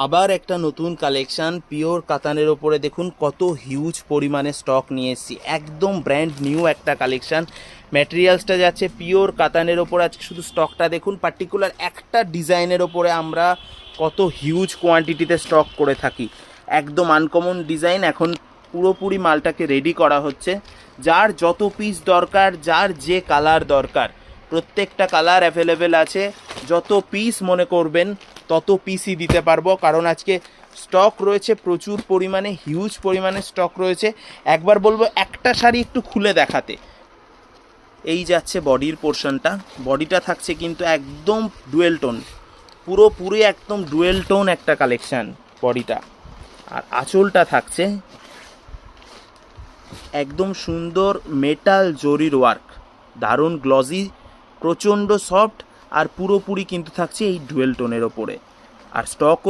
আবার একটা নতুন কালেকশন পিওর কাতানের ওপরে দেখুন কত হিউজ পরিমাণে স্টক নিয়ে এসেছি, একদম ব্র্যান্ড নিউ একটা কালেকশন। ম্যাটেরিয়ালসটা যাচ্ছে পিওর কাতানের ওপর। আজকে শুধু স্টকটা দেখুন, পার্টিকুলার একটা ডিজাইনের ওপরে আমরা কত হিউজ কোয়ান্টিটিতে স্টক করে থাকি। একদম আনকমন ডিজাইন। এখন পুরোপুরি মালটাকে রেডি করা হচ্ছে। যার যত পিস দরকার, যার যে কালার দরকার, প্রত্যেকটা কালার অ্যাভেলেবেল আছে। যত পিস মনে করবেন তত পিসই দিতে পারবো, কারণ আজকে স্টক রয়েছে প্রচুর পরিমাণে, হিউজ পরিমাণে স্টক রয়েছে। একবার বলবো একটা শাড়ি একটু খুলে দেখাতে। এই যাচ্ছে বডির পোর্শনটা, বডিটা থাকছে কিন্তু একদম ডুয়েল টোন, পুরোপুরি একদম ডুয়েল টোন একটা কালেকশান বডিটা। আর আঁচলটা থাকছে একদম সুন্দর মেটাল জরির ওয়ার্ক, দারুণ গ্লজি, প্রচণ্ড সফট, আর পুরোপুরি কিন্তু থাকছে এই ডুয়েল টোনের ওপরে। আর স্টকও